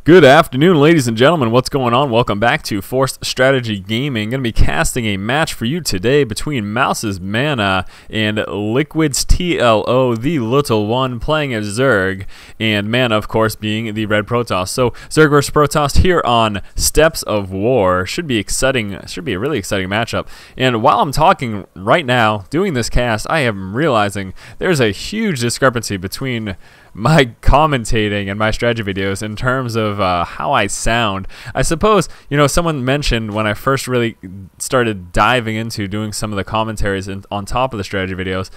Good afternoon, ladies and gentlemen. What's going on? Welcome back to Forced Strategy Gaming. Going to be casting a match for you today between Mouse's MaNa and Liquid's TLO, the little one, playing as Zerg, and MaNa, of course, being the red Protoss. So Zerg versus Protoss here on Steps of War should be exciting. Should be a really exciting matchup. And while I'm talking right now, doing this cast, I am realizing there's a huge discrepancy between my commentating and my strategy videos in terms of how I sound. I suppose, someone mentioned when I first really started diving into doing some of the commentaries on top of the strategy videos,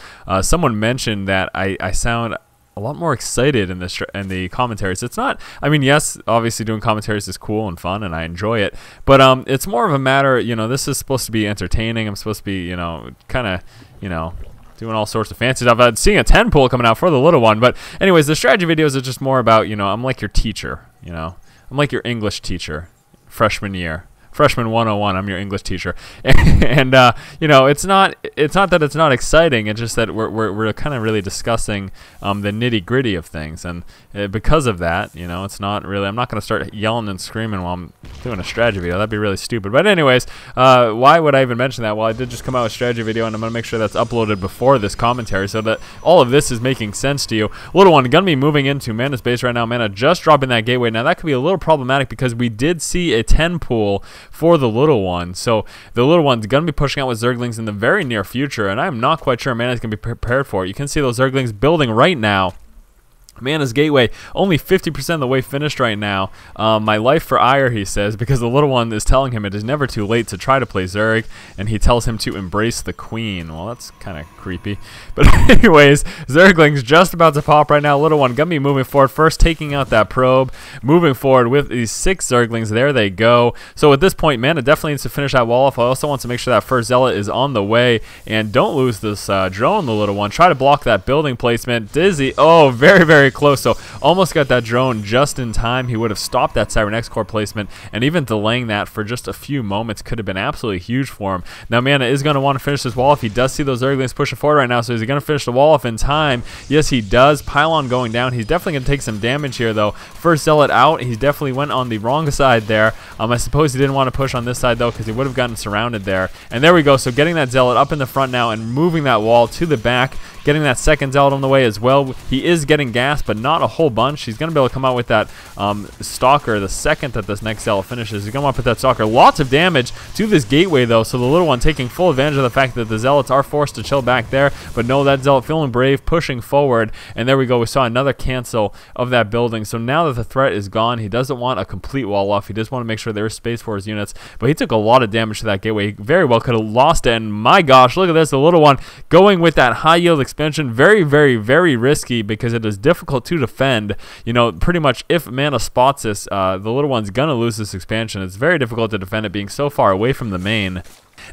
someone mentioned that I sound a lot more excited in the commentaries. It's not, I mean, yes, obviously doing commentaries is cool and fun and I enjoy it, but it's more of a matter, this is supposed to be entertaining. I'm supposed to be, kind of, doing all sorts of fancy stuff. I'm seeing a 10 pool coming out for the little one. But anyways, the strategy videos are just more about, I'm like your teacher, I'm like your English teacher, freshman year. Freshman 101, I'm your English teacher, and it's not that it's not exciting. It's just that we're kind of really discussing the nitty gritty of things, and because of that, it's not really. I'm not going to start yelling and screaming while I'm doing a strategy video. That'd be really stupid. But anyways, why would I even mention that? Well, I did just come out with a strategy video, and I'm going to make sure that's uploaded before this commentary, so that all of this is making sense to you. Little one going to be moving into MaNa's base right now. MaNa just dropping that gateway. Now that could be a little problematic because we did see a 10 pool for the little one. So the little one's going to be pushing out with Zerglings in the very near future, and I'm not quite sure MaNa's going to be prepared for it. You can see those Zerglings building right now. MaNa's gateway only 50% of the way finished right now. My life for ire, he says, because the little one is telling him it is never too late to try to play Zerg, and he tells him to embrace the queen. Well, that's kind of creepy. But anyways, Zergling's just about to pop right now. Little one gonna be moving forward first, taking out that probe, moving forward with these 6 Zerglings. There they go. So at this point, MaNa definitely needs to finish that wall off. I also want to make sure that first zealot is on the way, and don't lose this drone, the little one. Try to block that building placement. Dizzy. Oh, very, very close. So almost got that drone just in time. He would have stopped that Siren X core placement, and even delaying that for just a few moments could have been absolutely huge for him. Now MaNa is going to want to finish this wall off. He does see those Zerglings pushing forward right now, so is he going to finish the wall off in time? Yes, he does. Pylon going down. He's definitely going to take some damage here, though. First zealot out. He definitely went on the wrong side there. I suppose he didn't want to push on this side, though, because he would have gotten surrounded there. And there we go. So getting that zealot up in the front now and moving that wall to the back. Getting that second zealot on the way as well. He is getting gas, but not a whole bunch. He's going to be able to come out with that stalker the second that this next zealot finishes. He's going to want to put that stalker. Lots of damage to this gateway, though, so the little one taking full advantage of the fact that the zealots are forced to chill back there. But no, that zealot feeling brave, pushing forward. And there we go. We saw another cancel of that building. So now that the threat is gone, he doesn't want a complete wall off. He just want to make sure there is space for his units. But he took a lot of damage to that gateway. He very well could have lost it. And my gosh, look at this. The little one going with that high yield expansion. Very, very, very risky because it is difficult to defend. Pretty much if MaNa spots this, the little one's gonna lose this expansion. It's very difficult to defend it being so far away from the main.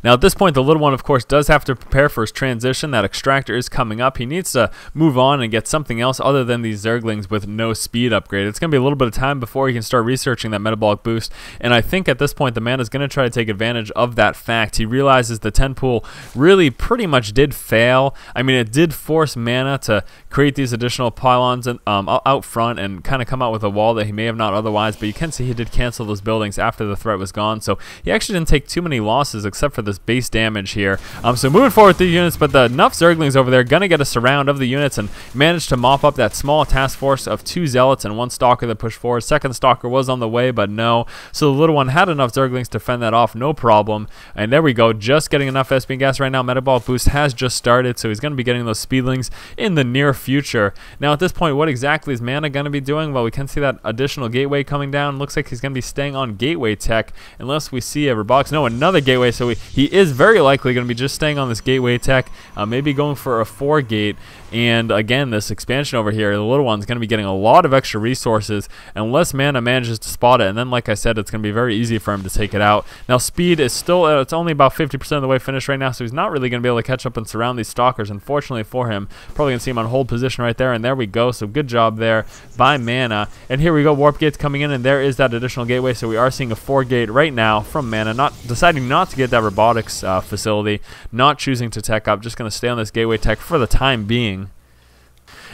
Now at this point, the little one, of course, does have to prepare for his transition. That extractor is coming up. He needs to move on and get something else other than these Zerglings with no speed upgrade. It's going to be a little bit of time before he can start researching that metabolic boost. And I think at this point, the MaNa is going to try to take advantage of that fact. He realizes the 10 pool really pretty much did fail. I mean, it did force MaNa to create these additional pylons out front and kind of come out with a wall that he may have not otherwise. But you can see he did cancel those buildings after the threat was gone. So he actually didn't take too many losses except for this base damage here. So moving forward with the units, but the enough Zerglings over there gonna get a surround of the units and manage to mop up that small task force of 2 zealots and 1 stalker that pushed forward. Second stalker was on the way, but no. So the little one had enough Zerglings to fend that off, no problem. And there we go, just getting enough SP and gas right now. Metabolic boost has just started, so he's gonna be getting those speedlings in the near future. Now at this point, what exactly is MaNa gonna be doing? Well, we can see that additional gateway coming down. Looks like he's gonna be staying on gateway tech unless we see a robotics. No, another gateway. So he is very likely going to be just staying on this gateway tech, maybe going for a 4 gate. And again, this expansion over here, the little one's going to be getting a lot of extra resources unless MaNa manages to spot it. And then, like I said, it's going to be very easy for him to take it out. Now, speed is still, it's only about 50% of the way finished right now, so he's not really going to be able to catch up and surround these stalkers, unfortunately for him. Probably going to see him on hold position right there, and there we go. So good job there by MaNa. And here we go, warp gates coming in, and there is that additional gateway. So we are seeing a 4 gate right now from MaNa, deciding not to get that robotics facility, not choosing to tech up, just going to stay on this gateway tech for the time being.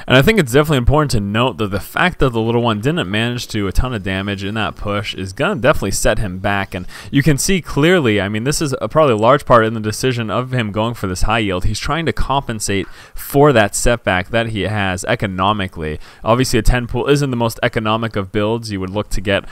And I think it's definitely important to note that the fact that the little one didn't manage to do a ton of damage in that push is going to definitely set him back. And you can see clearly, I mean, this is probably a large part in the decision of him going for this high yield. He's trying to compensate for that setback that he has economically. Obviously, a 10 pool isn't the most economic of builds. You would look to get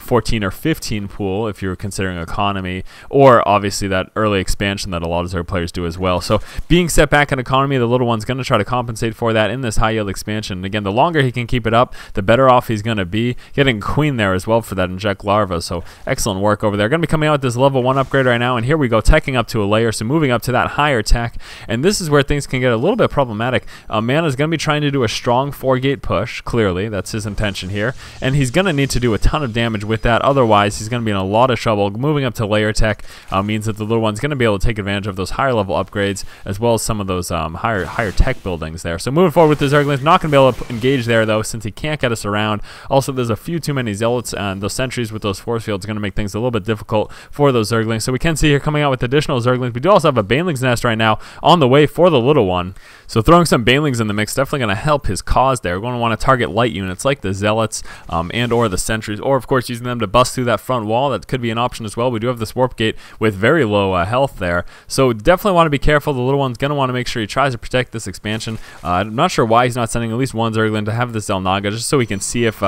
14 or 15 pool if you're considering economy, or obviously that early expansion that a lot of other players do as well. So being set back in economy, the little one's going to try to compensate for that in this high yield expansion. And again, the longer he can keep it up, the better off he's going to be. Getting queen there as well for that inject larva, so excellent work over there. Going to be coming out with this level 1 upgrade right now, and here we go, teching up to a layer, so moving up to that higher tech, and this is where things can get a little bit problematic. MaNa's going to be trying to do a strong 4-gate push, clearly, that's his intention here, and he's going to need to do a ton of damage with that, otherwise he's going to be in a lot of trouble. Moving up to layer tech means that the little one's going to be able to take advantage of those higher level upgrades, as well as some of those higher tech buildings there. So moving forward with the Zerglings, not going to be able to engage there though, since he can't get us around. Also, there's a few too many zealots, and those sentries with those force fields are going to make things a little bit difficult for those Zerglings. So we can see here coming out with additional Zerglings. We do also have a Baneling's Nest right now on the way for the little one. So throwing some Banelings in the mix definitely going to help his cause there. We're going to want to target light units like the zealots and or the sentries, or of course using them to bust through that front wall. That could be an option as well. We do have this warp gate with very low health there, so definitely want to be careful. The little one's going to want to make sure he tries to protect this expansion. I'm not sure why he's not sending at least one Zergling to have this Zelnaga, just so we can see if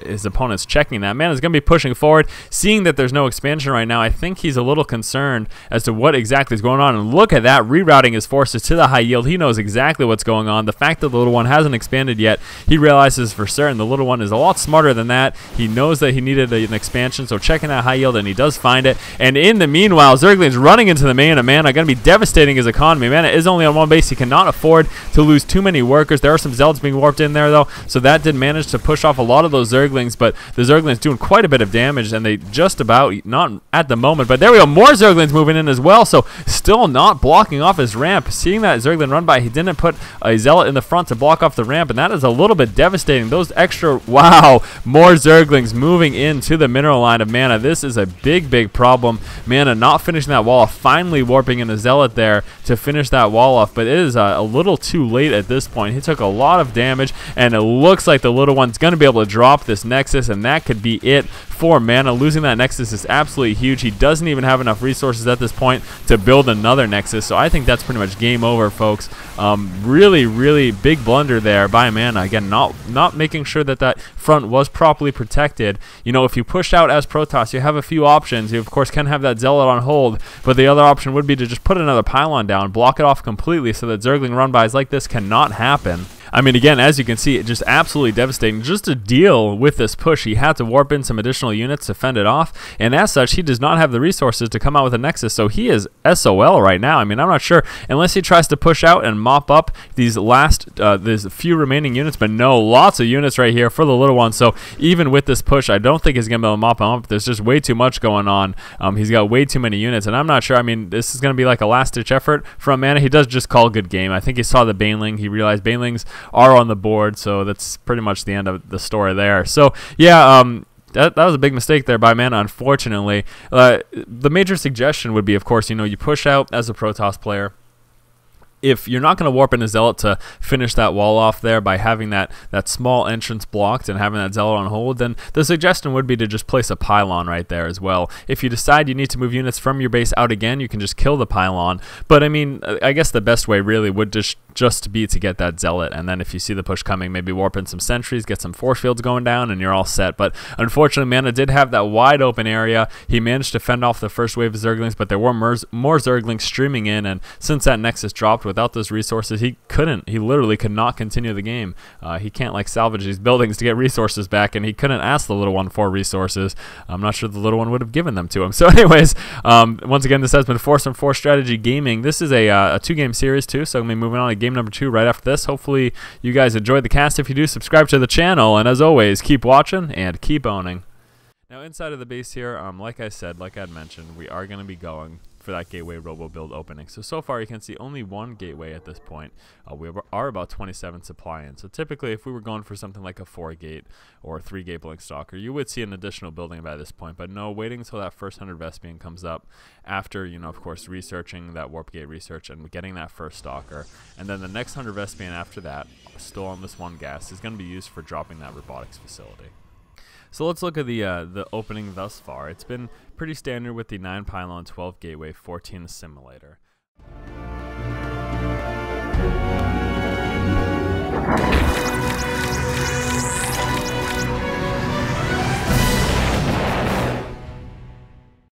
his opponent's checking that. MaNa's going to be pushing forward, seeing that there's no expansion right now. I think he's a little concerned as to what exactly is going on, and look at that, rerouting his forces to the high yield. He knows exactly what's going on. The fact that the little one hasn't expanded yet, he realizes for certain the little one is a lot smarter than that. He knows that he needed an expansion, so checking that high yield, and he does find it. And in the meanwhile, Zergling's running into the main of MaNa, going to be devastating his economy. MaNa is only on one base. He cannot afford to lose too many workers. There are some zealots being warped in there though, so that did manage to push off a lot of those Zerglings, but the Zerglings doing quite a bit of damage, and they just about, not at the moment, but there we go, more Zerglings moving in as well, so still not blocking off his ramp. Seeing that Zergling run by, he didn't put a zealot in the front to block off the ramp, and that is a little bit devastating. Those extra, wow, more Zerglings moving into the mineral line of MaNa. This is a big problem. MaNa not finishing that wall off, finally warping in a zealot there to finish that wall off, but it is a little too late at this point. He took a lot of damage, and it looks like the little one's going to be able to drop this Nexus, and that could be it for MaNa. Losing that Nexus is absolutely huge. He doesn't even have enough resources at this point to build another Nexus, so I think that's pretty much game over, folks. Really big blunder there by MaNa. Again, not making sure that that front was properly protected. You know, if you push out as Protoss, you have a few options. You of course can have that zealot on hold, but the other option would be to just put another pylon down, block it off completely, so that Zergling run-bys like this cannot happen. I mean, again, as you can see, it just absolutely devastating. Just to deal with this push, he had to warp in some additional units to fend it off, and as such, he does not have the resources to come out with a Nexus, so he is SOL right now. I mean, I'm not sure, unless he tries to push out and mop up these last, there's a few remaining units, but no, lots of units right here for the little one, so even with this push, I don't think he's going to be able to mop them up. There's just way too much going on. He's got way too many units, and I'm not sure, I mean, this is going to be like a last-ditch effort from MaNa. He does just call good game. I think he saw the Baneling. He realized Banelings are on the board, so that's pretty much the end of the story there. So yeah, that was a big mistake there by MaNa, unfortunately. The major suggestion would be, of course, you know, you push out as a Protoss player. If you're not going to warp in a zealot to finish that wall off there by having that small entrance blocked and having that zealot on hold, then the suggestion would be to just place a pylon right there as well. If you decide you need to move units from your base out again, you can just kill the pylon. But I mean, I guess the best way really would just be to get that zealot, and then if you see the push coming, maybe warp in some sentries, get some force fields going down, and you're all set. But unfortunately, MaNa did have that wide open area. He managed to fend off the first wave of Zerglings, but there were more Zerglings streaming in, and since that Nexus dropped, without those resources, he literally could not continue the game. He can't like salvage these buildings to get resources back, and he couldn't ask the little one for resources. I'm not sure the little one would have given them to him. So anyways, once again, this has been Force and Force Strategy Gaming. This is a 2-game series too, so I'm going to be moving on to game number 2 right after this. Hopefully you guys enjoyed the cast. If you do, subscribe to the channel, and as always, keep watching and keep owning. Now inside of the base here, like I said, like I'd mentioned, we are going to be going for that gateway robo build opening. So far you can see only one gateway at this point. We are about 27 supply in. So typically if we were going for something like a 4-gate or 3-gate Blink Stalker, you would see an additional building by this point. But no, waiting until that first 100 Vespian comes up after, you know, of course, researching that Warp Gate research and getting that first Stalker. And then the next 100 Vespian after that, still on this one gas, is going to be used for dropping that robotics facility. So let's look at the opening thus far. It's been pretty standard with the 9 pylon, 12 gateway, 14 assimilator.